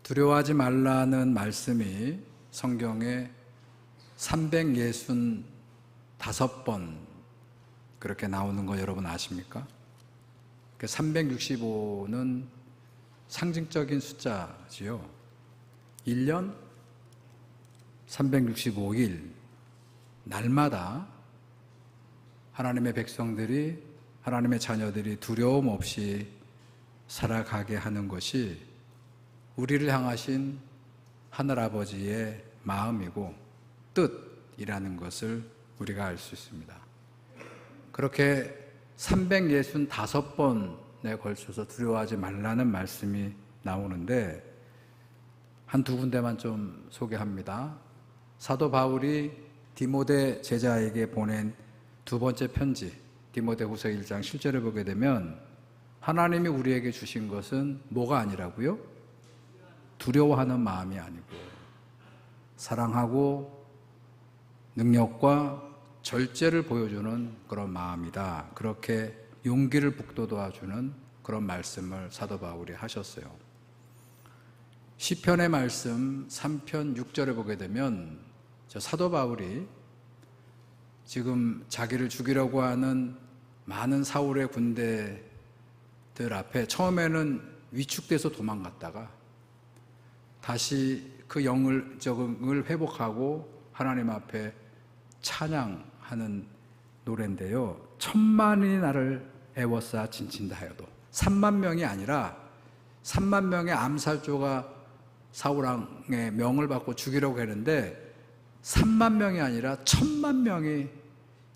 두려워하지 말라는 말씀이 성경에 365번 그렇게 나오는 거 여러분 아십니까? 365는 상징적인 숫자지요. 1년 365일 날마다 하나님의 백성들이, 하나님의 자녀들이 두려움 없이 살아가게 하는 것이 우리를 향하신 하늘아버지의 마음이고 뜻이라는 것을 우리가 알 수 있습니다. 그렇게 365번에 걸쳐서 두려워하지 말라는 말씀이 나오는데 한두 군데만 좀 소개합니다. 사도 바울이 디모데 제자에게 보낸 두 번째 편지, 디모데후서 1장 7절을 보게 되면 하나님이 우리에게 주신 것은 뭐가 아니라고요? 두려워하는 마음이 아니고 사랑하고 능력과 절제를 보여주는 그런 마음이다. 그렇게 용기를 북돋아주는 그런 말씀을 사도 바울이 하셨어요. 시편의 말씀 3편 6절에 보게 되면 사도 바울이 지금 자기를 죽이려고 하는 많은 사울의 군대들 앞에 처음에는 위축돼서 도망갔다가 다시 그 영을 회복하고 하나님 앞에 찬양하는 노래인데요. 1000만이 나를 애워싸 진친다 하여도 3만 명이 아니라 3만 명의 암살조가 사울왕의 명을 받고 죽이려고 했는데 3만 명이 아니라 1000만 명이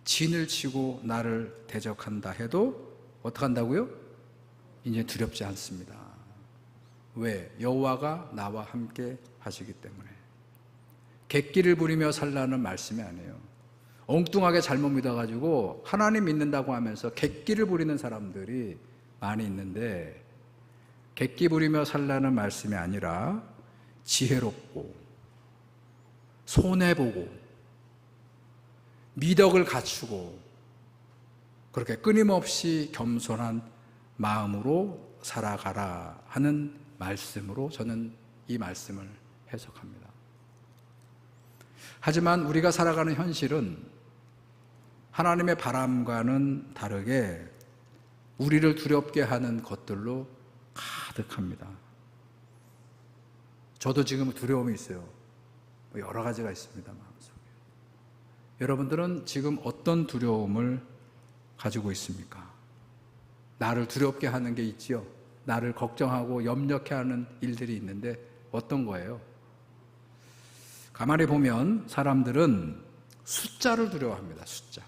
진을 치고 나를 대적한다 해도 어떻게 한다고요? 이제 두렵지 않습니다. 왜? 여호와가 나와 함께 하시기 때문에. 객기를 부리며 살라는 말씀이 아니에요. 엉뚱하게 잘못 믿어가지고 하나님 믿는다고 하면서 객기를 부리는 사람들이 많이 있는데 객기 부리며 살라는 말씀이 아니라 지혜롭고 손해보고 미덕을 갖추고 그렇게 끊임없이 겸손한 마음으로 살아가라 하는 말씀으로 저는 이 말씀을 해석합니다. 하지만 우리가 살아가는 현실은 하나님의 바람과는 다르게 우리를 두렵게 하는 것들로 가득합니다. 저도 지금 두려움이 있어요. 여러 가지가 있습니다, 마음속에. 여러분들은 지금 어떤 두려움을 가지고 있습니까? 나를 두렵게 하는 게 있지요. 나를 걱정하고 염려케 하는 일들이 있는데 어떤 거예요? 가만히 보면 사람들은 숫자를 두려워합니다. 숫자.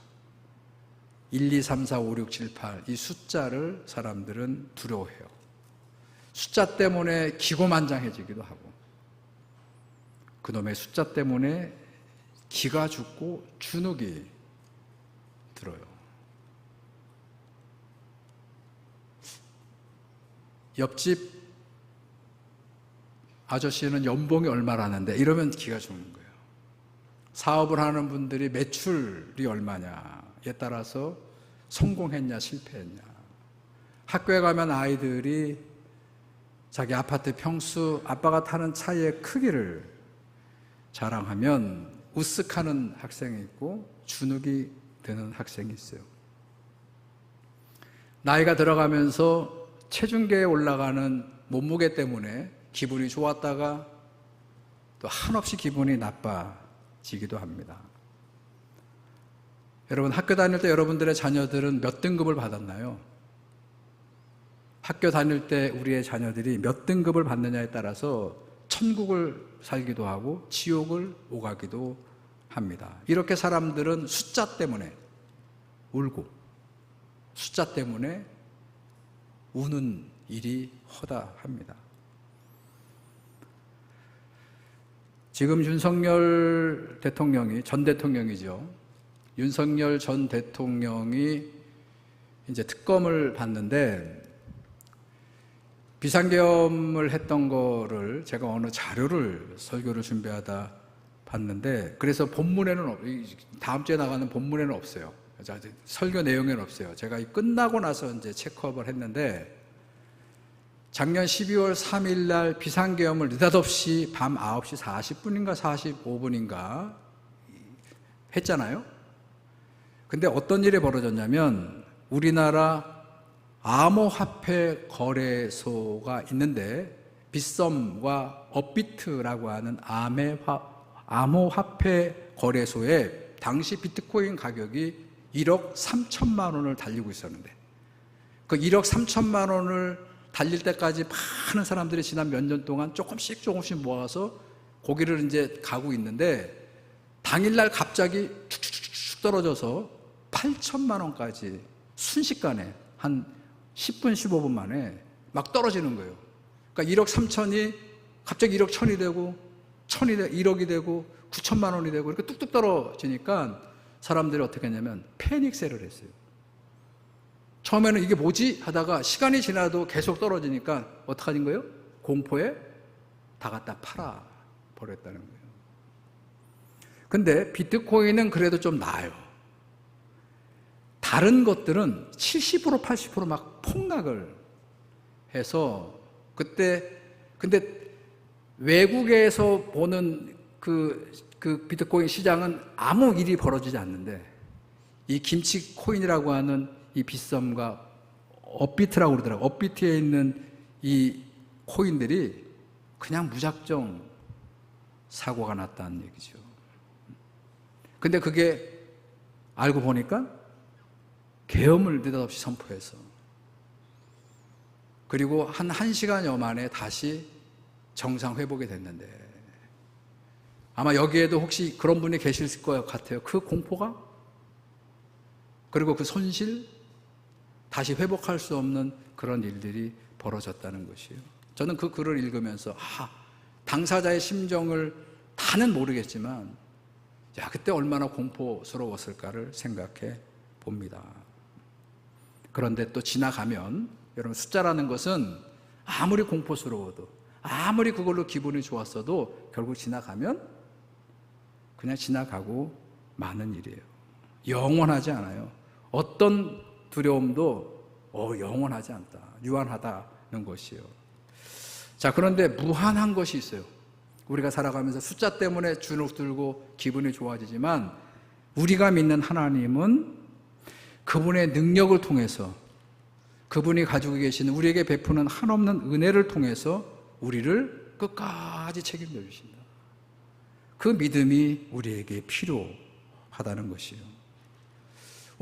1, 2, 3, 4, 5, 6, 7, 8 이 숫자를 사람들은 두려워해요. 숫자 때문에 기고만장해지기도 하고 그놈의 숫자 때문에 기가 죽고 주눅이 들어요. 옆집 아저씨는 연봉이 얼마라는데 이러면 기가 죽는 거예요. 사업을 하는 분들이 매출이 얼마냐에 따라서 성공했냐 실패했냐. 학교에 가면 아이들이 자기 아파트 평수, 아빠가 타는 차의 크기를 자랑하면 우쓱하는 학생이 있고 주눅이 드는 학생이 있어요. 나이가 들어가면서 체중계에 올라가는 몸무게 때문에 기분이 좋았다가 또 한없이 기분이 나빠지기도 합니다. 여러분 학교 다닐 때 여러분들의 자녀들은 몇 등급을 받았나요? 학교 다닐 때 우리의 자녀들이 몇 등급을 받느냐에 따라서 천국을 살기도 하고 지옥을 오가기도 합니다. 이렇게 사람들은 숫자 때문에 울고 숫자 때문에 우는 일이 허다합니다. 지금 윤석열 대통령이 전 대통령이죠. 윤석열 전 대통령이 이제 특검을 받는데 비상계엄을 했던 거를 제가 어느 자료를 설교를 준비하다 봤는데 그래서 본문에는 다음 주에 나가는 본문에는 없어요. 설교 내용에는 없어요. 제가 끝나고 나서 이제 체크업을 했는데 작년 12월 3일 날 비상계엄을 느닷없이 밤 9시 40분인가 45분인가 했잖아요. 근데 어떤 일이 벌어졌냐면 우리나라 암호화폐 거래소가 있는데 빗썸과 업비트라고 하는 암호화폐 거래소에 당시 비트코인 가격이 1억 3천만 원을 달리고 있었는데 그 1억 3천만 원을 달릴 때까지 많은 사람들이 지난 몇 년 동안 조금씩 모아서 고기를 이제 가고 있는데 당일날 갑자기 축축축 떨어져서 8천만 원까지 순식간에 한 10분 15분 만에 막 떨어지는 거예요. 그러니까 1억 3천이 갑자기 1억 1천이 되고 1억이 되고 9천만 원이 되고 이렇게 뚝뚝 떨어지니까 사람들이 어떻게 했냐면 패닉셀을 했어요. 처음에는 이게 뭐지? 하다가 시간이 지나도 계속 떨어지니까 어떻게 된 거예요? 공포에 다 갖다 팔아 버렸다는 거예요. 근데 비트코인은 그래도 좀 나아요. 다른 것들은 70% 80% 폭락을 해서 근데 외국에서 보는 그 비트코인 시장은 아무 일이 벌어지지 않는데 이 김치 코인이라고 하는 이 빗썸과 업비트라고 그러더라고요. 업비트에 있는 이 코인들이 그냥 무작정 사고가 났다는 얘기죠. 근데 그게 알고 보니까 계엄을 느닷없이 선포해서 그리고 한 1시간여 만에 다시 정상 회복이 됐는데 아마 여기에도 혹시 그런 분이 계실 것 같아요. 그 공포가 그리고 그 손실 다시 회복할 수 없는 그런 일들이 벌어졌다는 것이에요. 저는 그 글을 읽으면서 당사자의 심정을 다는 모르겠지만 그때 얼마나 공포스러웠을까를 생각해 봅니다. 그런데 또 지나가면 여러분 숫자라는 것은 아무리 공포스러워도 아무리 그걸로 기분이 좋았어도 결국 지나가면 그냥 지나가고 마는 일이에요. 영원하지 않아요. 어떤 두려움도 영원하지 않다. 유한하다는 것이에요. 자, 그런데 무한한 것이 있어요. 우리가 살아가면서 숫자 때문에 주눅 들고 기분이 좋아지지만 우리가 믿는 하나님은 그분의 능력을 통해서 그분이 가지고 계시는 우리에게 베푸는 한없는 은혜를 통해서 우리를 끝까지 책임져 주신다. 그 믿음이 우리에게 필요하다는 것이에요.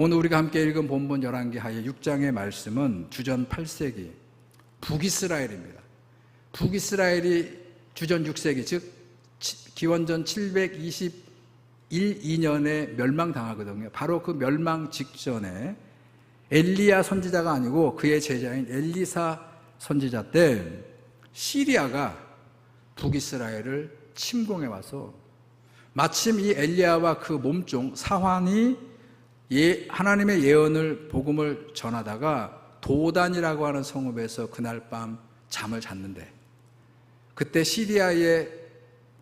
오늘 우리가 함께 읽은 본문 열왕기하의 6장의 말씀은 주전 8세기 북이스라엘입니다. 북이스라엘이 주전 6세기 즉 기원전 721~2년에 멸망당하거든요. 바로 그 멸망 직전에 엘리야 선지자가 아니고 그의 제자인 엘리사 선지자 때 시리아가 북이스라엘을 침공해 와서 마침 이 엘리야와 그 몸종 사환이 하나님의 예언을 복음을 전하다가 도단이라고 하는 성읍에서 그날 밤 잠을 잤는데 그때 시리아의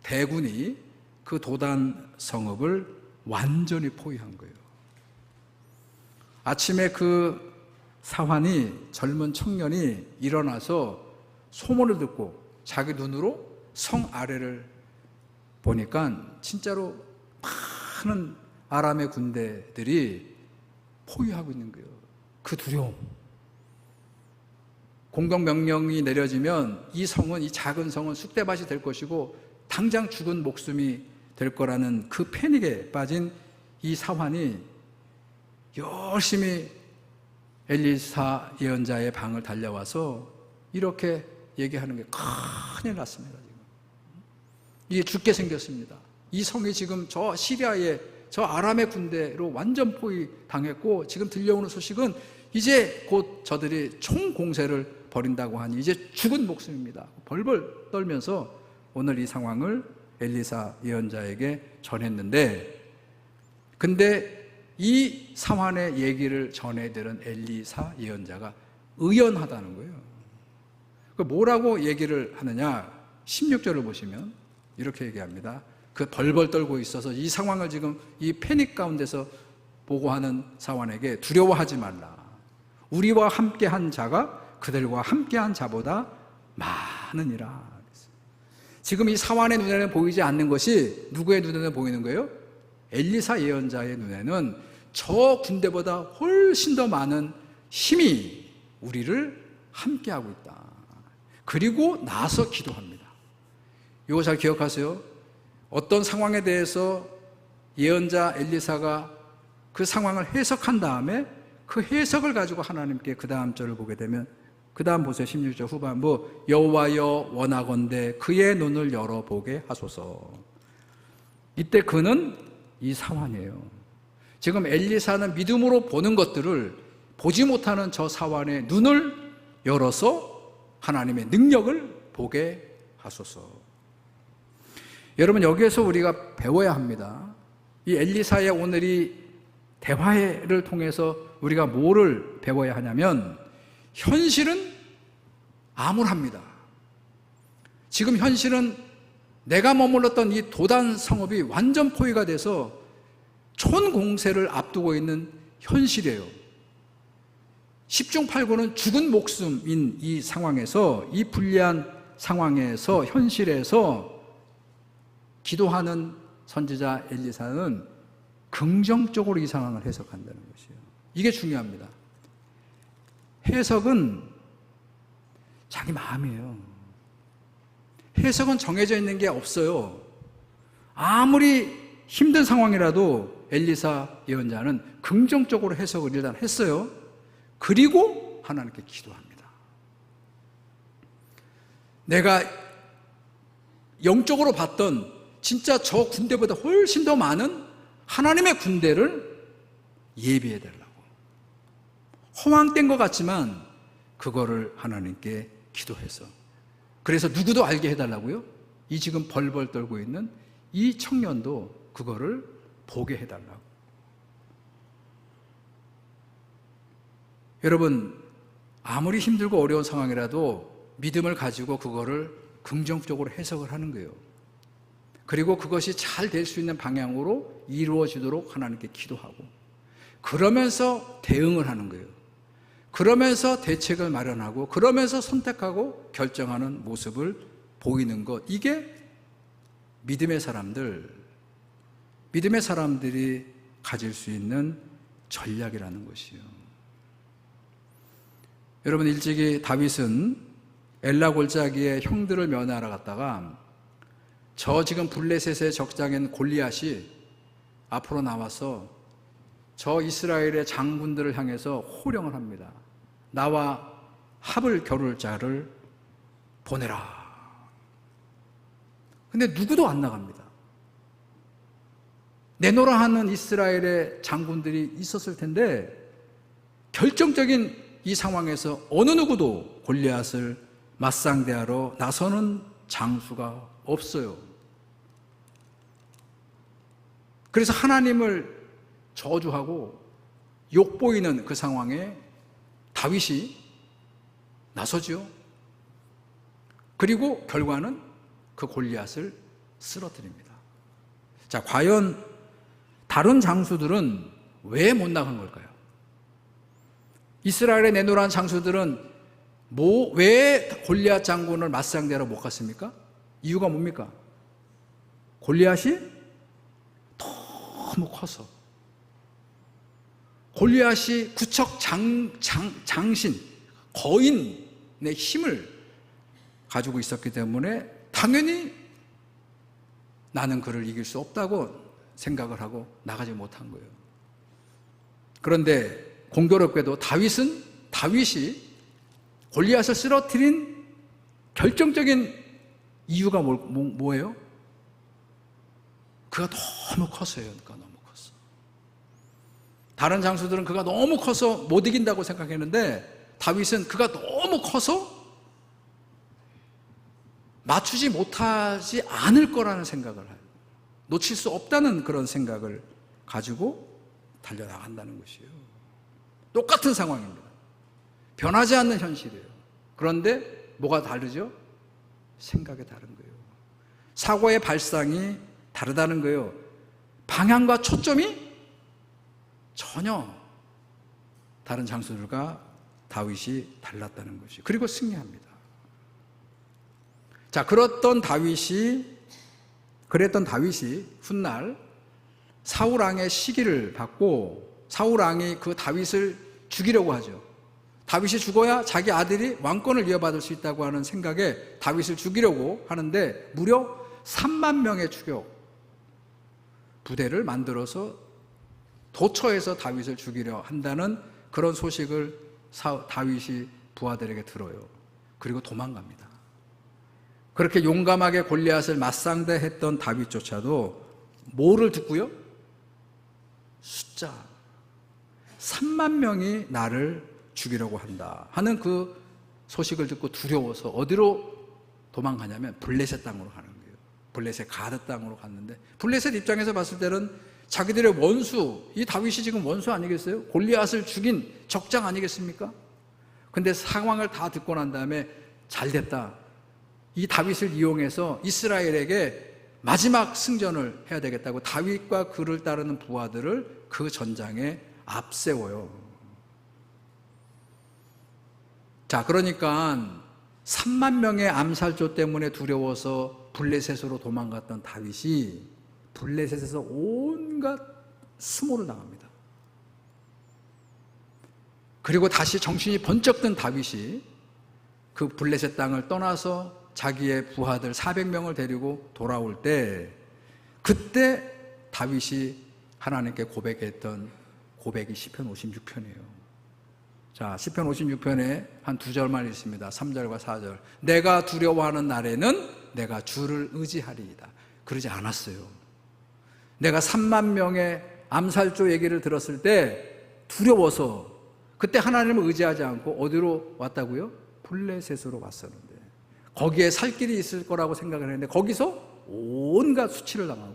대군이 그 도단 성읍을 완전히 포위한 거예요. 아침에 그 사환이 젊은 청년이 일어나서 소문을 듣고 자기 눈으로 성 아래를 보니까 진짜로 많은 아람의 군대들이 포위하고 있는 거예요. 그 두려움. 공격명령이 내려지면 이 성은, 이 작은 성은 쑥대밭이 될 것이고 당장 죽은 목숨이 될 거라는 그 패닉에 빠진 이 사환이 열심히 엘리사 예언자의 방을 달려와서 이렇게 얘기하는 게 큰일 났습니다. 지금 이게 죽게 생겼습니다. 이 성이 지금 저 시리아의 저 아람의 군대로 완전 포위당했고 지금 들려오는 소식은 이제 곧 저들이 총공세를 벌인다고 하니 이제 죽은 목숨입니다. 벌벌 떨면서 오늘 이 상황을 엘리사 예언자에게 전했는데 근데 이 사환의 얘기를 전해들은 엘리사 예언자가 의연하다는 거예요. 뭐라고 얘기를 하느냐 16절을 보시면 이렇게 얘기합니다. 그 벌벌 떨고 있어서 이 상황을 지금 이 패닉 가운데서 보고하는 사환에게 두려워하지 말라. 우리와 함께한 자가 그들과 함께한 자보다 많으니라. 지금 이 사환의 눈에는 보이지 않는 것이 누구의 눈에는 보이는 거예요? 엘리사 예언자의 눈에는 저 군대보다 훨씬 더 많은 힘이 우리를 함께하고 있다. 그리고 나서 기도합니다. 이거 잘 기억하세요. 어떤 상황에 대해서 예언자 엘리사가 그 상황을 해석한 다음에 그 해석을 가지고 하나님께 그 다음 절을 보게 되면, 그 다음 보세요. 16절 후반부, 여호와여 원하건대 그의 눈을 열어보게 하소서. 이때 그는 이 사환이에요. 지금 엘리사는 믿음으로 보는 것들을 보지 못하는 저 사환의 눈을 열어서 하나님의 능력을 보게 하소서. 여러분, 여기에서 우리가 배워야 합니다. 이 엘리사의 오늘 이 대화를 통해서 우리가 뭐를 배워야 하냐면, 현실은 암울합니다. 지금 현실은 내가 머물렀던 이 도단 성읍이 완전 포위가 돼서 촌공세를 앞두고 있는 현실이에요. 10중 8구는 죽은 목숨인 이 상황에서, 이 불리한 상황에서, 현실에서 기도하는 선지자 엘리사는 긍정적으로 이 상황을 해석한다는 것이에요. 이게 중요합니다. 해석은 자기 마음이에요. 해석은 정해져 있는 게 없어요. 아무리 힘든 상황이라도 엘리사 예언자는 긍정적으로 해석을 일단 했어요. 그리고 하나님께 기도합니다. 내가 영적으로 봤던 진짜 저 군대보다 훨씬 더 많은 하나님의 군대를 예비해 달라고. 허황된 것 같지만 그거를 하나님께 기도해서, 그래서 누구도 알게 해달라고요? 이 지금 벌벌 떨고 있는 이 청년도 그거를 보게 해달라고. 여러분, 아무리 힘들고 어려운 상황이라도 믿음을 가지고 그거를 긍정적으로 해석을 하는 거예요. 그리고 그것이 잘 될 수 있는 방향으로 이루어지도록 하나님께 기도하고, 그러면서 대응을 하는 거예요. 그러면서 대책을 마련하고, 그러면서 선택하고 결정하는 모습을 보이는 것, 이게 믿음의 사람들이 가질 수 있는 전략이라는 것이에요. 여러분, 일찍이 다윗은 엘라 골짜기에 형들을 면회하러 갔다가 저 지금 블레셋의 적장인 골리앗이 앞으로 나와서 저 이스라엘의 장군들을 향해서 호령을 합니다. 나와 합을 겨룰 자를 보내라. 근데 누구도 안 나갑니다. 내노라 하는 이스라엘의 장군들이 있었을 텐데, 결정적인 이 상황에서 어느 누구도 골리앗을 맞상대하러 나서는 장수가 없어요. 그래서 하나님을 저주하고 욕보이는 그 상황에 다윗이 나서죠. 그리고 결과는 그 골리앗을 쓰러뜨립니다. 자, 과연 다른 장수들은 왜 못 나간 걸까요? 이스라엘의 내노란 장수들은 왜 골리앗 장군을 맞상대하러 못 갔습니까? 이유가 뭡니까? 골리앗이 너무 커서, 골리앗이 구척 장신, 거인의 힘을 가지고 있었기 때문에 당연히 나는 그를 이길 수 없다고 생각을 하고 나가지 못한 거예요. 그런데 공교롭게도 다윗이 골리앗을 쓰러뜨린 결정적인 이유가 뭐예요? 그가 너무 컸어요. 그가 너무 컸어. 다른 장수들은 그가 너무 커서 못 이긴다고 생각했는데, 다윗은 그가 너무 커서 맞추지 못하지 않을 거라는 생각을 해요. 놓칠 수 없다는 그런 생각을 가지고 달려나간다는 것이에요. 똑같은 상황입니다. 변하지 않는 현실이에요. 그런데 뭐가 다르죠? 생각이 다른 거예요. 사고의 발상이 다르다는 거예요. 방향과 초점이 전혀 다른 장수들과 다윗이 달랐다는 것이. 그리고 승리합니다. 자, 그랬던 다윗이 훗날 사울 왕의 시기를 받고 사울 왕이 그 다윗을 죽이려고 하죠. 다윗이 죽어야 자기 아들이 왕권을 이어받을 수 있다고 하는 생각에 다윗을 죽이려고 하는데 무려 3만 명의 추격 부대를 만들어서 도처에서 다윗을 죽이려 한다는 그런 소식을 다윗이 부하들에게 들어요. 그리고 도망갑니다. 그렇게 용감하게 골리앗을 맞상대했던 다윗조차도 뭐를 듣고요? 숫자 3만 명이 나를 죽이려고 한다 하는 그 소식을 듣고 두려워서 어디로 도망가냐면 블레셋 땅으로 가는 거예요. 블레셋 가드 땅으로 갔는데 블레셋 입장에서 봤을 때는 자기들의 원수, 이 다윗이 지금 원수 아니겠어요? 골리앗을 죽인 적장 아니겠습니까? 근데 상황을 다 듣고 난 다음에 잘 됐다. 이 다윗을 이용해서 이스라엘에게 마지막 승전을 해야 되겠다고 다윗과 그를 따르는 부하들을 그 전장에 앞세워요. 자, 그러니까 3만 명의 암살조 때문에 두려워서 블레셋으로 도망갔던 다윗이 블레셋에서 온갖 수모를 당합니다. 그리고 다시 정신이 번쩍 든 다윗이 그 블레셋 땅을 떠나서 자기의 부하들 400명을 데리고 돌아올 때 그때 다윗이 하나님께 고백했던 고백이 시편 56편이에요. 자, 시편 56편에 한 두 절만 있습니다. 3절과 4절. 내가 두려워하는 날에는 내가 주를 의지하리이다. 그러지 않았어요. 내가 3만 명의 암살조 얘기를 들었을 때 두려워서 그때 하나님을 의지하지 않고 어디로 왔다고요? 블레셋으로 왔었는데 거기에 살 길이 있을 거라고 생각을 했는데 거기서 온갖 수치를 당하고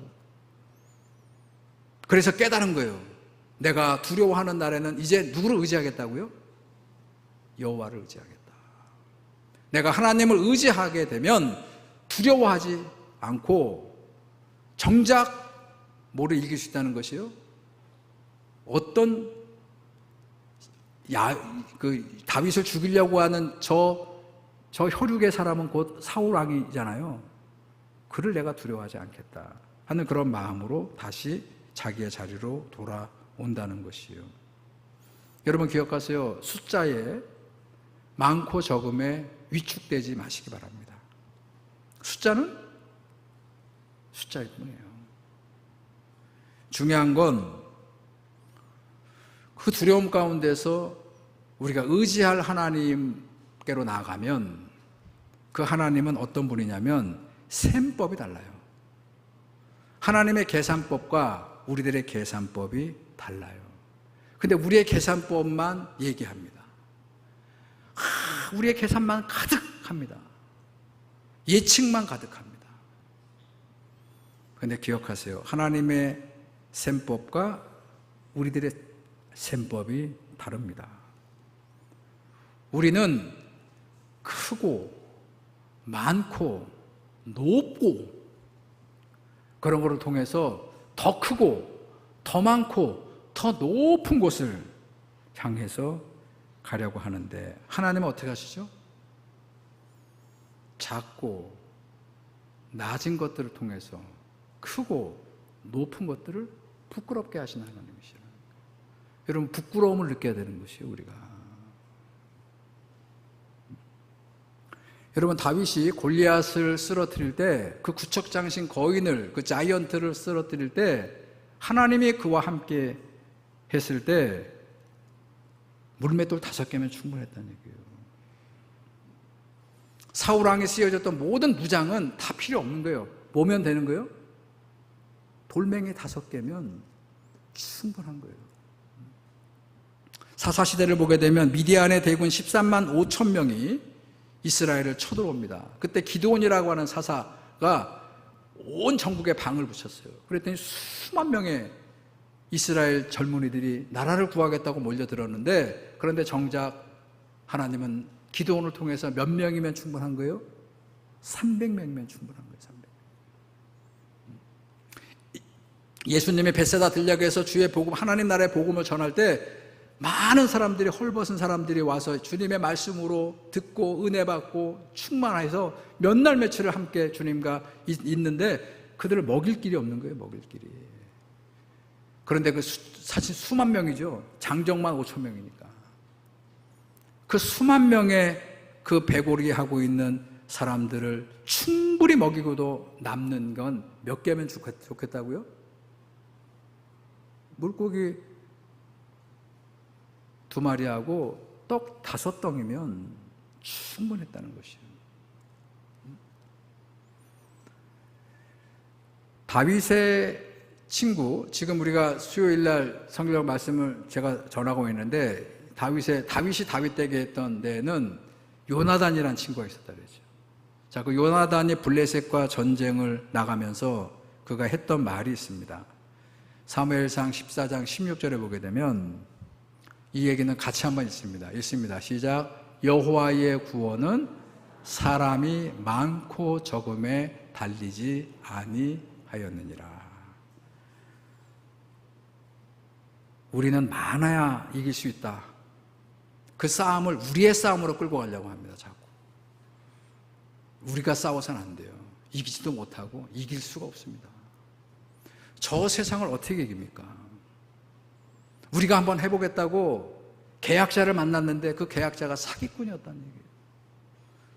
그래서 깨달은 거예요. 내가 두려워하는 날에는 이제 누구를 의지하겠다고요? 여호와를 의지하겠다. 내가 하나님을 의지하게 되면 두려워하지 않고 정작 뭐를 이길 수 있다는 것이요? 어떤 다윗을 죽이려고 하는 저 혈육의 사람은 곧 사울 왕이잖아요. 그를 내가 두려워하지 않겠다 하는 그런 마음으로 다시 자기의 자리로 돌아온다는 것이에요. 여러분 기억하세요. 숫자에 많고 적음에 위축되지 마시기 바랍니다. 숫자는 숫자일 뿐이에요. 중요한 건 그 두려움 가운데서 우리가 의지할 하나님께로 나아가면 그 하나님은 어떤 분이냐면 셈법이 달라요. 하나님의 계산법과 우리들의 계산법이 달라요. 근데 우리의 계산법만 얘기합니다. 우리의 계산만 가득합니다. 예측만 가득합니다. 그런데 기억하세요. 하나님의 셈법과 우리들의 셈법이 다릅니다. 우리는 크고 많고 높고 그런 것을 통해서 더 크고 더 많고 더 높은 곳을 향해서 가려고 하는데 하나님은 어떻게 하시죠? 작고 낮은 것들을 통해서 크고 높은 것들을 부끄럽게 하시는 하나님이시라. 여러분 부끄러움을 느껴야 되는 것이에요. 우리가 여러분 다윗이 골리앗을 쓰러뜨릴 때 그 구척장신 거인을 그 자이언트를 쓰러뜨릴 때 하나님이 그와 함께 했을 때 물맷돌 5개면 충분했다는 얘기예요. 사울왕에 쓰여졌던 모든 무장은 다 필요 없는 거예요. 뭐면 되는 거예요? 돌멩이 5개면 충분한 거예요. 사사시대를 보게 되면 미디안의 대군 13만 5천 명이 이스라엘을 쳐들어옵니다. 그때 기드온이라고 하는 사사가 온 전국에 방을 붙였어요. 그랬더니 수만 명의 이스라엘 젊은이들이 나라를 구하겠다고 몰려들었는데 그런데 정작 하나님은 기드온을 통해서 몇 명이면 충분한 거예요? 300명이면 충분한 거예요. 300명. 예수님이 벳세다 들녘에서 주의 복음, 하나님 나라의 복음을 전할 때 많은 사람들이, 헐벗은 사람들이 와서 주님의 말씀으로 듣고 은혜 받고 충만해서 몇 날 며칠을 함께 주님과 있는데 그들을 먹일 길이 없는 거예요. 먹일 길이. 그런데 사실 수만 명이죠. 장정만 5천 명이니까. 그 수만 명의 그 배고리 하고 있는 사람들을 충분히 먹이고도 남는 건 몇 개면 좋겠다고요? 물고기 2마리하고 떡 5덩이면 충분했다는 것이에요. 다윗의 친구, 지금 우리가 수요일날 성경 말씀을 제가 전하고 있는데 다윗이 다윗 댁에 했던 데는 요나단이라는 친구가 있었다 그러죠. 자, 그 요나단이 블레셋과 전쟁을 나가면서 그가 했던 말이 있습니다. 사무엘상 14장 16절에 보게 되면 이 얘기는 같이 한번 읽습니다. 시작. 여호와의 구원은 사람이 많고 적음에 달리지 아니하였느니라. 우리는 많아야 이길 수 있다. 그 싸움을 우리의 싸움으로 끌고 가려고 합니다. 자꾸. 우리가 싸워서는 안 돼요. 이기지도 못하고 이길 수가 없습니다. 저 세상을 어떻게 이깁니까? 우리가 한번 해보겠다고 계약자를 만났는데 그 계약자가 사기꾼이었다는 얘기예요.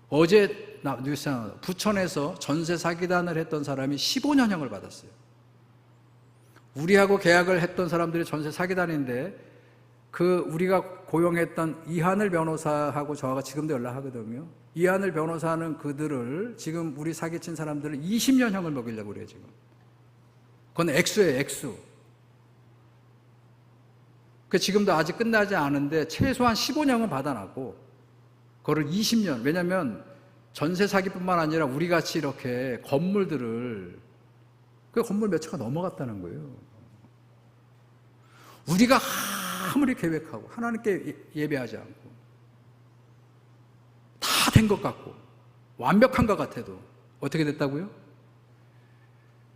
어제 뉴스에 나왔어요. 부천에서 전세 사기단을 했던 사람이 15년형을 받았어요. 우리하고 계약을 했던 사람들이 전세 사기단인데 우리가 고용했던 이하늘 변호사하고 저하고 지금도 연락하거든요. 이하늘 변호사는 그들을 지금 우리 사기친 사람들을 20년형을 먹이려고 그래요. 지금 그건 액수예요. 액수. 지금도 아직 끝나지 않은데 최소한 15년은 받아놨고 그거를 20년. 왜냐하면 전세 사기뿐만 아니라 우리같이 이렇게 건물들을 그 건물 몇 채가 넘어갔다는 거예요. 우리가 아무리 계획하고 하나님께 예배하지 않고 다 된 것 같고 완벽한 것 같아도 어떻게 됐다고요?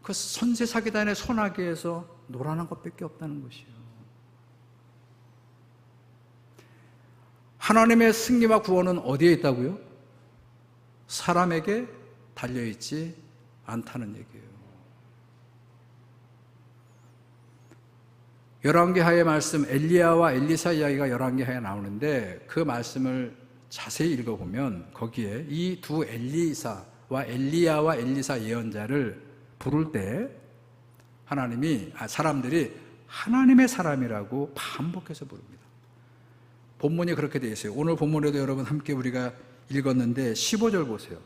그 선세 사기단의 소나기에서 놀아난 것밖에 없다는 것이에요. 하나님의 승리와 구원은 어디에 있다고요? 사람에게 달려있지 않다는 얘기예요. 열왕기하의 말씀, 엘리야와 엘리사 이야기가 열왕기하에 나오는데 그 말씀을 자세히 읽어보면 거기에 이 두 엘리사와 엘리야와 엘리사 예언자를 부를 때 사람들이 하나님의 사람이라고 반복해서 부릅니다. 본문이 그렇게 되어 있어요. 오늘 본문에도 여러분 함께 우리가 읽었는데 15절 보세요.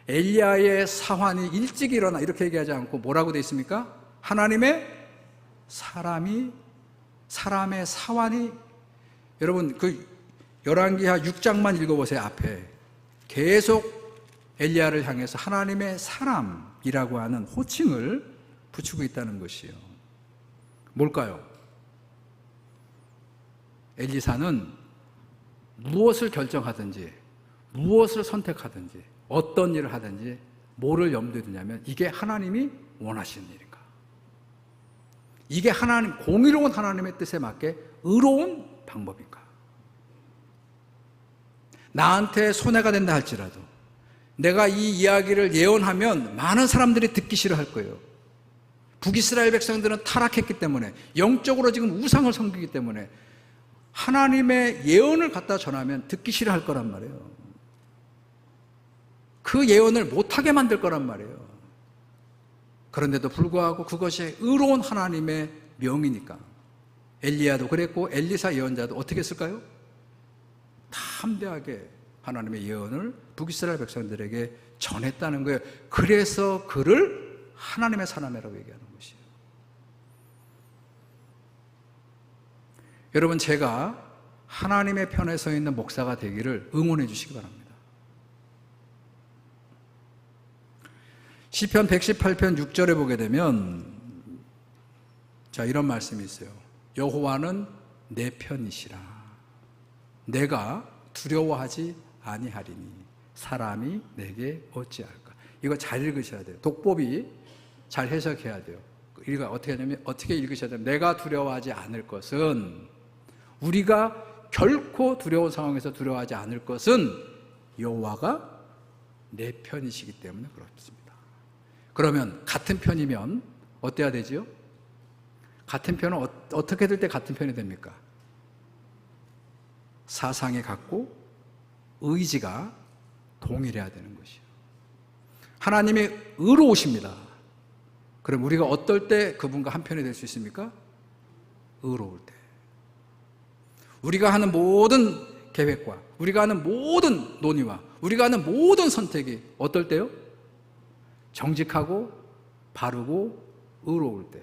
엘리야의 사환이 일찍 일어나 이렇게 얘기하지 않고 뭐라고 되어 있습니까? 하나님의 사람의 사환이, 여러분 그 열왕기하 6장만 읽어보세요. 앞에 계속 엘리야를 향해서 하나님의 사람이라고 하는 호칭을 붙이고 있다는 것이에요. 뭘까요? 엘리사는 무엇을 결정하든지 무엇을 선택하든지 어떤 일을 하든지 뭐를 염두에 두냐면 이게 하나님이 원하시는 일인가, 이게 공의로운 하나님의 뜻에 맞게 의로운 방법인가, 나한테 손해가 된다 할지라도 내가 이 이야기를 예언하면 많은 사람들이 듣기 싫어할 거예요. 북이스라엘 백성들은 타락했기 때문에, 영적으로 지금 우상을 섬기기 때문에 하나님의 예언을 갖다 전하면 듣기 싫어할 거란 말이에요. 그 예언을 못하게 만들 거란 말이에요. 그런데도 불구하고 그것이 의로운 하나님의 명이니까 엘리야도 그랬고 엘리사 예언자도 어떻게 했을까요? 담대하게 하나님의 예언을 북이스라엘 백성들에게 전했다는 거예요. 그래서 그를 하나님의 사람이라고 얘기하는 것이에요. 여러분, 제가 하나님의 편에 서 있는 목사가 되기를 응원해 주시기 바랍니다. 시편 118편 6절에 보게 되면 이런 말씀이 있어요. 여호와는 내 편이시라. 내가 두려워하지 아니하리니 사람이 내게 어찌할까. 이거 잘 읽으셔야 돼요. 독법이 잘 해석해야 돼요. 어떻게 하냐면 어떻게 읽으셔야 돼요. 내가 두려워하지 않을 것은 우리가 결코 두려운 상황에서 두려워하지 않을 것은 여호와가 내 편이시기 때문에 그렇습니다. 그러면 같은 편이면 어때야 되지요? 같은 편은 어떻게 될 때 같은 편이 됩니까? 사상이 같고 의지가 동일해야 되는 것이요. 하나님이 의로우십니다. 그럼 우리가 어떨 때 그분과 한 편이 될 수 있습니까? 의로울 때. 우리가 하는 모든 계획과 우리가 하는 모든 논의와 우리가 하는 모든 선택이 어떨 때요? 정직하고 바르고 의로울 때.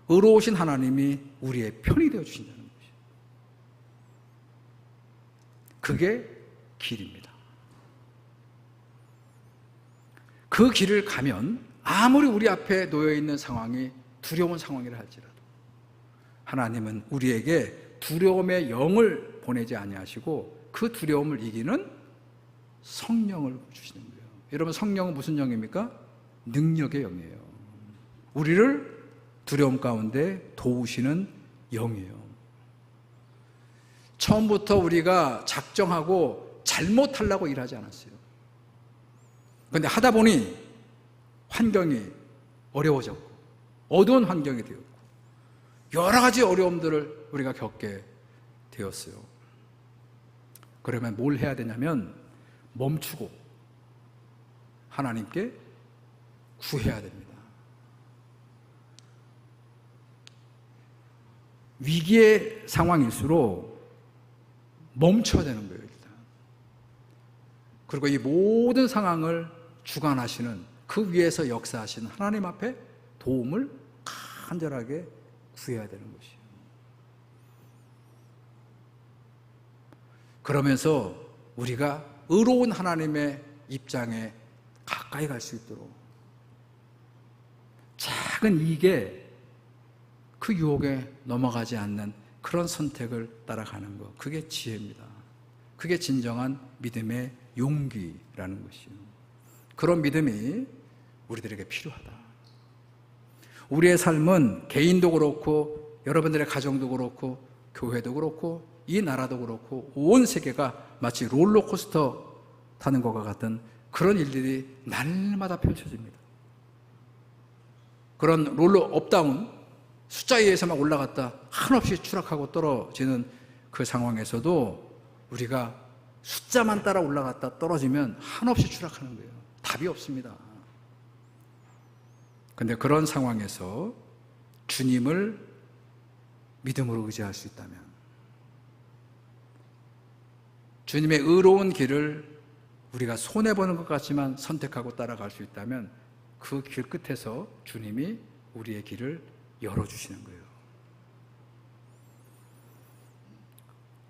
의로우신 하나님이 우리의 편이 되어 주신다는 것이죠. 그게 길입니다. 그 길을 가면 아무리 우리 앞에 놓여 있는 상황이 두려운 상황이라 할지라도 하나님은 우리에게 두려움의 영을 보내지 아니하시고 그 두려움을 이기는 성령을 주시는 거예요. 여러분, 성령은 무슨 영입니까? 능력의 영이에요. 우리를 두려움 가운데 도우시는 영이에요. 처음부터 우리가 작정하고 잘못하려고 일하지 않았어요. 그런데 하다 보니 환경이 어려워졌고 어두운 환경이 되었고 여러 가지 어려움들을 우리가 겪게 되었어요. 그러면 뭘 해야 되냐면 멈추고 하나님께 구해야 됩니다. 위기의 상황일수록 멈춰야 되는 거예요, 일단. 그리고 이 모든 상황을 주관하시는 그 위에서 역사하시는 하나님 앞에 도움을 간절하게 구해야 되는 것이에요. 그러면서 우리가 의로운 하나님의 입장에 가까이 갈 수 있도록 작은 이익에 그 유혹에 넘어가지 않는 그런 선택을 따라가는 것, 그게 지혜입니다. 그게 진정한 믿음의 용기라는 것이요. 그런 믿음이 우리들에게 필요하다. 우리의 삶은 개인도 그렇고 여러분들의 가정도 그렇고 교회도 그렇고 이 나라도 그렇고 온 세계가 마치 롤러코스터 타는 것과 같은 그런 일들이 날마다 펼쳐집니다. 그런 롤러 업다운, 숫자에 의해서 막 올라갔다 한없이 추락하고 떨어지는 그 상황에서도 우리가 숫자만 따라 올라갔다 떨어지면 한없이 추락하는 거예요. 답이 없습니다. 그런데 그런 상황에서 주님을 믿음으로 의지할 수 있다면, 주님의 의로운 길을 우리가 손해보는 것 같지만 선택하고 따라갈 수 있다면 그 길 끝에서 주님이 우리의 길을 열어주시는 거예요.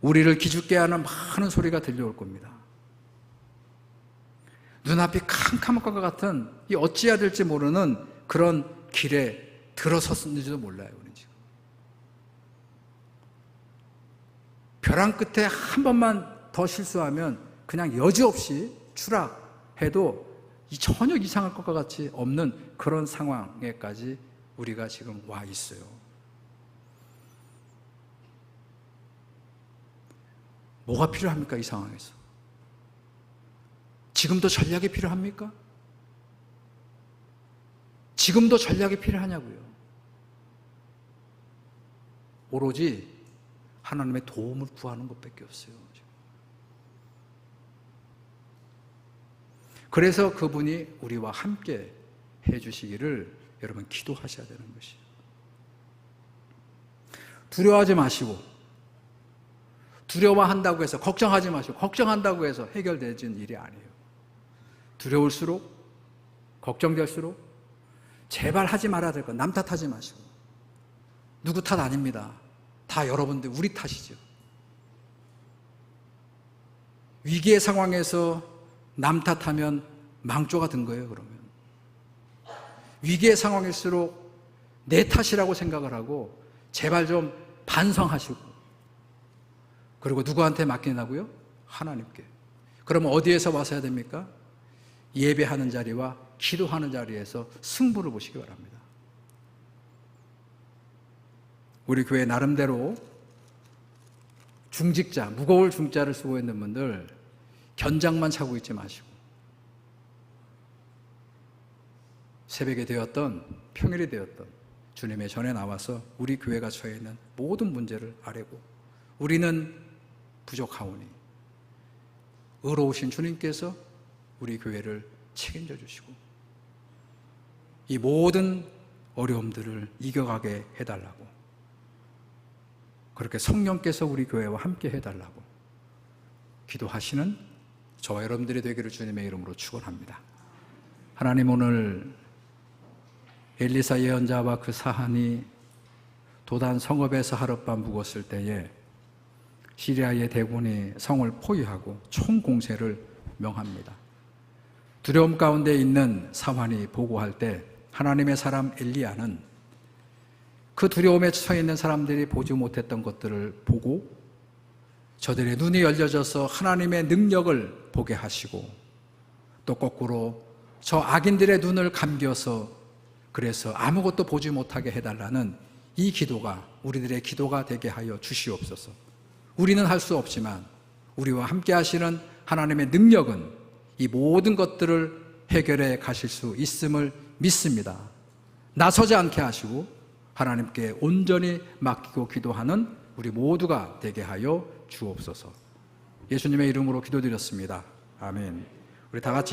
우리를 기죽게 하는 많은 소리가 들려올 겁니다. 눈앞이 캄캄한 것 같은 이 어찌해야 될지 모르는 그런 길에 들어섰는지도 몰라요. 우리 지금 벼랑 끝에 한 번만 더 실수하면 그냥 여지없이 추락해도 전혀 이상할 것과 같이 없는 그런 상황에까지 우리가 지금 와 있어요. 뭐가 필요합니까? 이 상황에서 지금도 전략이 필요합니까? 지금도 전략이 필요하냐고요. 오로지 하나님의 도움을 구하는 것밖에 없어요. 그래서 그분이 우리와 함께 해주시기를 여러분 기도하셔야 되는 것이에요. 두려워하지 마시고, 두려워한다고 해서 걱정하지 마시고, 걱정한다고 해서 해결되는 일이 아니에요. 두려울수록, 걱정될수록 제발 하지 말아야 될 것, 남 탓하지 마시고, 누구 탓 아닙니다. 다 여러분들 우리 탓이죠. 위기의 상황에서 남 탓하면 망조가 든 거예요. 그러면 위기의 상황일수록 내 탓이라고 생각을 하고 제발 좀 반성하시고, 그리고 누구한테 맡기냐고요? 하나님께. 그러면 어디에서 와서 해야 됩니까? 예배하는 자리와 기도하는 자리에서 승부를 보시기 바랍니다. 우리 교회 나름대로 중직자, 무거울 중자를 쓰고 있는 분들 견장만 차고 있지 마시고 새벽이 되었던 평일이 되었던 주님의 전에 나와서 우리 교회가 처해 있는 모든 문제를 아뢰고 우리는 부족하오니 의로우신 주님께서 우리 교회를 책임져 주시고 이 모든 어려움들을 이겨가게 해달라고, 그렇게 성령께서 우리 교회와 함께 해달라고 기도하시는 저와 여러분들이 되기를 주님의 이름으로 축원합니다. 하나님, 오늘 엘리사 예언자와 그 사한이 도단 성읍에서 하룻밤 묵었을 때에 시리아의 대군이 성을 포위하고 총공세를 명합니다. 두려움 가운데 있는 사환이 보고할 때 하나님의 사람 엘리야는 그 두려움에 처해 있는 사람들이 보지 못했던 것들을 보고 저들의 눈이 열려져서 하나님의 능력을 보게 하시고 또 거꾸로 저 악인들의 눈을 감겨서 그래서 아무것도 보지 못하게 해달라는 이 기도가 우리들의 기도가 되게 하여 주시옵소서. 우리는 할 수 없지만 우리와 함께 하시는 하나님의 능력은 이 모든 것들을 해결해 가실 수 있음을 믿습니다. 나서지 않게 하시고 하나님께 온전히 맡기고 기도하는 우리 모두가 되게 하여 주옵소서. 예수님의 이름으로 기도드렸습니다. 아멘. 우리 다 같이